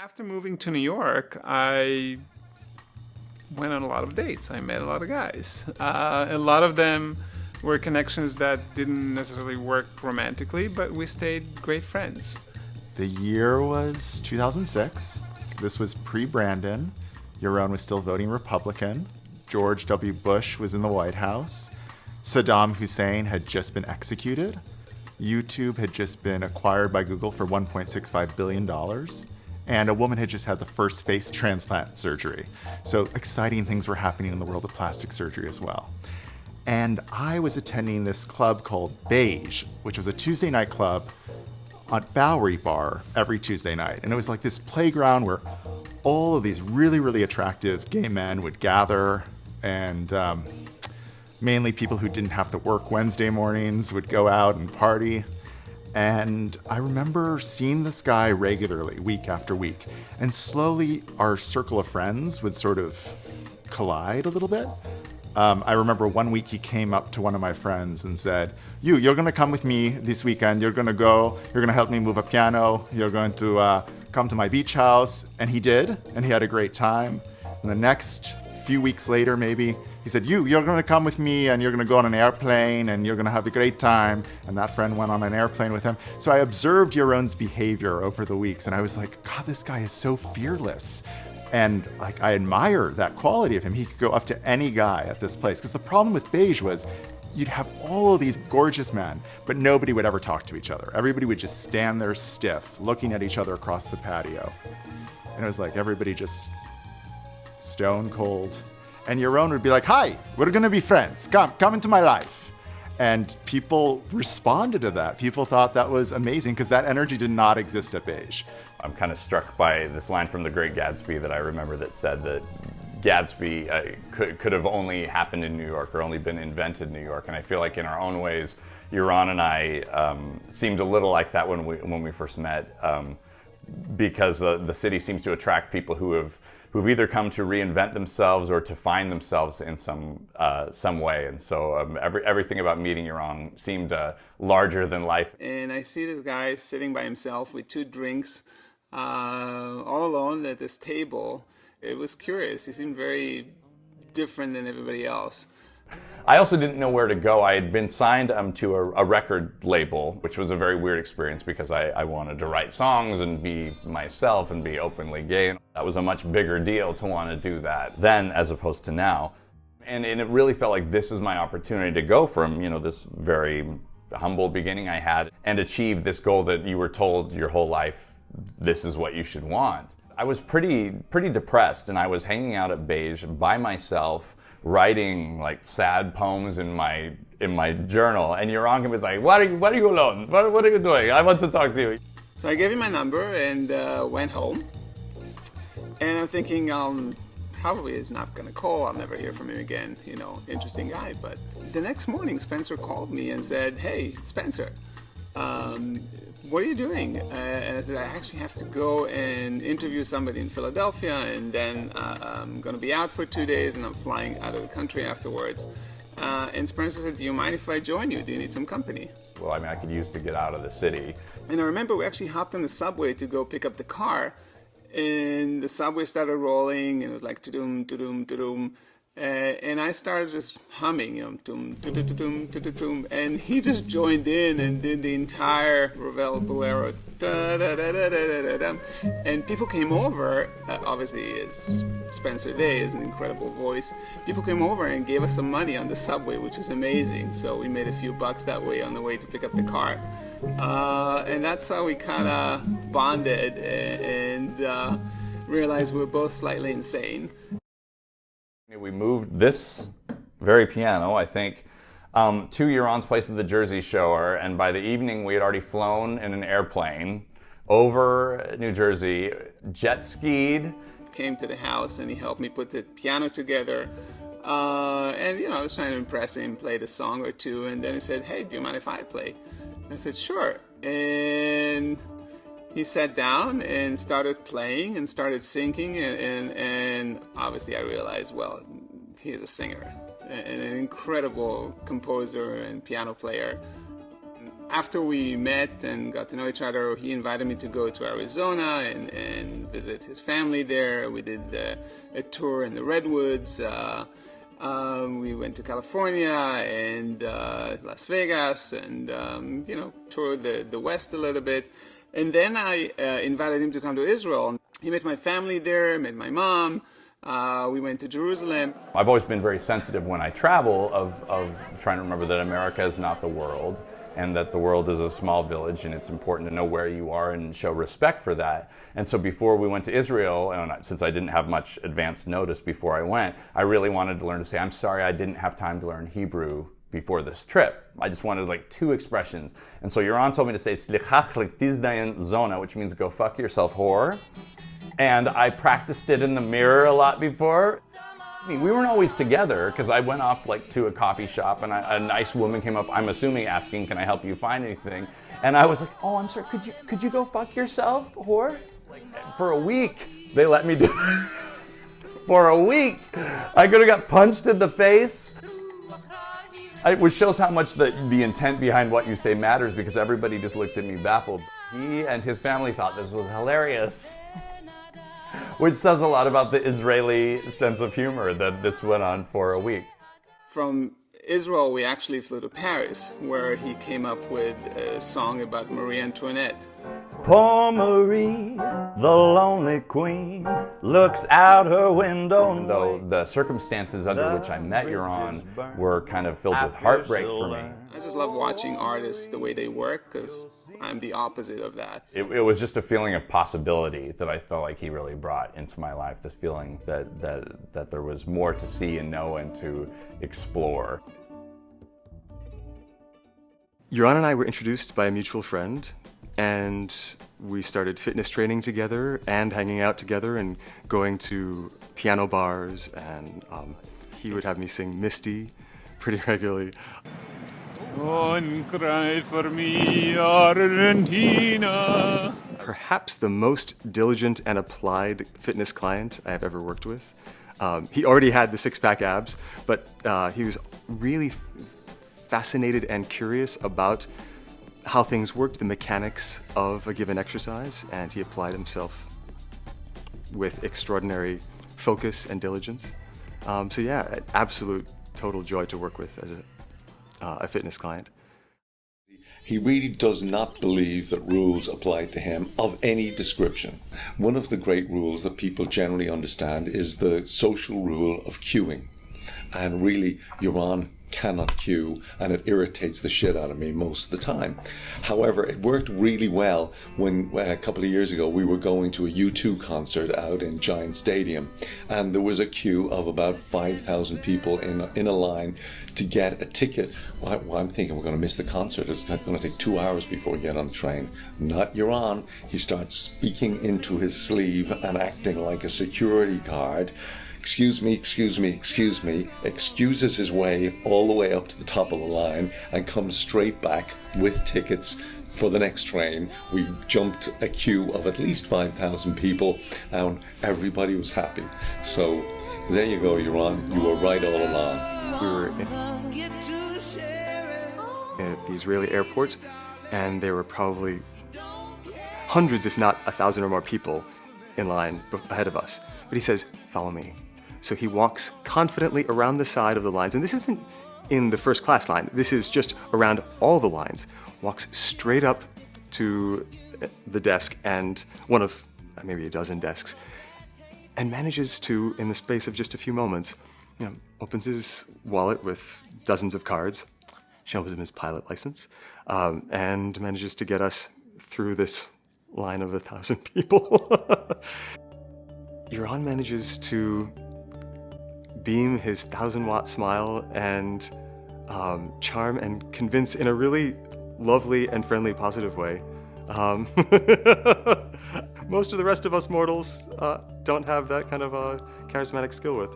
After moving to New York, I went on a lot of dates. I met a lot of guys. A lot of them were connections that didn't necessarily work romantically, but we stayed great friends. The year was 2006. This was pre-Brandon. Yaron was still voting Republican. George W. Bush was in the White House. Saddam Hussein had just been executed. YouTube had just been acquired by Google for $1.65 billion. And a woman had just had the first face transplant surgery. So exciting things were happening in the world of plastic surgery as well. And I was attending this club called Beige, which was a Tuesday night club on Bowery Bar every Tuesday night. And it was like this playground where all of these really, really attractive gay men would gather, and mainly people who didn't have to work Wednesday mornings would go out and party. And I remember seeing this guy regularly, week after week. And slowly our circle of friends would sort of collide a little bit. I remember one week he came up to one of my friends and said, you're gonna come with me this weekend. You're gonna help me move a piano. You're going to come to my beach house. And he did, and he had a great time. And the next few weeks later, maybe, he said, you're gonna come with me and you're gonna go on an airplane and you're gonna have a great time. And that friend went on an airplane with him. So I observed Yaron's behavior over the weeks, and I was like, God, this guy is so fearless. And like, I admire that quality of him. He could go up to any guy at this place. Because the problem with Beige was you'd have all of these gorgeous men, but nobody would ever talk to each other. Everybody would just stand there stiff, looking at each other across the patio. And it was like everybody just stone cold. And Yaron would be like, hi, we're gonna be friends. Come into my life. And people responded to that. People thought that was amazing because that energy did not exist at Beige. I'm kind of struck by this line from The Great Gatsby that I remember that said that Gatsby could have only happened in New York or only been invented in New York. And I feel like in our own ways, Yaron and I seemed a little like that when we first met, because the city seems to attract people who've either come to reinvent themselves or to find themselves in some way. And so everything about meeting Yaron seemed larger than life. And I see this guy sitting by himself with two drinks, all alone at this table. It was curious. He seemed very different than everybody else. I also didn't know where to go. I had been signed to a record label, which was a very weird experience because I wanted to write songs and be myself and be openly gay. That was a much bigger deal to want to do that then as opposed to now. And it really felt like this is my opportunity to go from, this very humble beginning I had and achieve this goal that you were told your whole life, this is what you should want. I was pretty depressed, and I was hanging out at Beige by myself, writing like sad poems in my journal, and Yaron was like, "Why are you alone? What are you doing? I want to talk to you." So I gave him my number and went home. And I'm thinking, probably is not gonna call. I'll never hear from him again. Interesting guy. But the next morning, Spencer called me and said, "Hey, Spencer, what are you doing?" And I said, "I actually have to go and interview somebody in Philadelphia, and then I'm going to be out for 2 days, and I'm flying out of the country afterwards." And Spencer said, "Do you mind if I join you? Do you need some company?" Well, I could use to get out of the city. And I remember we actually hopped on the subway to go pick up the car, and the subway started rolling, and it was like to-doom, to-doom, to-doom. And I started just humming, tum, tum, tum, and he just joined in and did the entire Ravel Bolero, and people came over. Obviously, as Spencer Day is an incredible voice. People came over and gave us some money on the subway, which is amazing. So we made a few bucks that way on the way to pick up the car, and that's how we kind of bonded and realized we were both slightly insane. We moved this very piano, I think, to Yaron's place at the Jersey Shore, and by the evening we had already flown in an airplane over New Jersey, jet skied. Came to the house and he helped me put the piano together, and I was trying to impress him, play the song or two, and then he said, "Hey, do you mind if I play?" And I said, "Sure." And he sat down and started playing and started singing, and obviously I realized, well, he is a singer and an incredible composer and piano player. After we met and got to know each other, he invited me to go to Arizona and visit his family there. We did a tour in the Redwoods. We went to California and Las Vegas and, toured the West a little bit. And then I invited him to come to Israel. He met my family there, met my mom. We went to Jerusalem. I've always been very sensitive when I travel of trying to remember that America is not the world, and that the world is a small village, and it's important to know where you are and show respect for that. And so before we went to Israel, and since I didn't have much advance notice before I went, I really wanted to learn to say, I'm sorry I didn't have time to learn Hebrew before this trip. I just wanted like 2 expressions. And so Yaron told me to say, Slichach lektiznayin zona, which means go fuck yourself, whore. And I practiced it in the mirror a lot before. I mean, we weren't always together because I went off like to a coffee shop and a nice woman came up, I'm assuming asking, can I help you find anything? And I was like, oh, I'm sorry, could you go fuck yourself, whore? For a week, they let me do For a week, I could have got punched in the face. Which shows how much the intent behind what you say matters, because everybody just looked at me baffled. He and his family thought this was hilarious. Which says a lot about the Israeli sense of humor that this went on for a week. From Israel, we actually flew to Paris, where he came up with a song about Marie Antoinette. Poor Marie, the lonely queen, looks out her window. Though the circumstances under which I met Yaron were kind of filled with heartbreak for me. I just love watching artists the way they work, because I'm the opposite of that. It was just a feeling of possibility that I felt like he really brought into my life, this feeling that there was more to see and know and to explore. Yaron and I were introduced by a mutual friend, and we started fitness training together and hanging out together and going to piano bars, and he would have me sing Misty pretty regularly. Don't cry for me, Argentina. Perhaps the most diligent and applied fitness client I have ever worked with. He already had the six-pack abs, but he was really fascinated and curious about how things worked, the mechanics of a given exercise, and he applied himself with extraordinary focus and diligence. So yeah, an absolute total joy to work with as a fitness client. He really does not believe that rules apply to him of any description. One of the great rules that people generally understand is the social rule of queuing. And really, Yaron cannot queue, and it irritates the shit out of me most of the time. However, it worked really well when a couple of years ago we were going to a U2 concert out in Giant Stadium, and there was a queue of about 5,000 people in a line to get a ticket. Well, I'm thinking we're going to miss the concert. It's going to take 2 hours before we get on the train. Not Yaron. He starts speaking into his sleeve and acting like a security guard. Excuse me, excuse me, excuse me, excuses his way all the way up to the top of the line and comes straight back with tickets for the next train. We jumped a queue of at least 5,000 people and everybody was happy. So there you go, Yaron. You were right all along. We were at the Israeli airport, and there were probably hundreds, if not 1,000 or more people in line ahead of us. But he says, "Follow me." So he walks confidently around the side of the lines, and this isn't in the first class line, this is just around all the lines, walks straight up to the desk, and one of maybe a dozen desks, and manages to, in the space of just a few moments, opens his wallet with dozens of cards, shows him his pilot license, and manages to get us through this line of 1,000 people. Yaron manages to beam his 1,000-watt smile and charm and convince in a really lovely and friendly, positive way. Most of the rest of us mortals don't have that kind of charismatic skill with.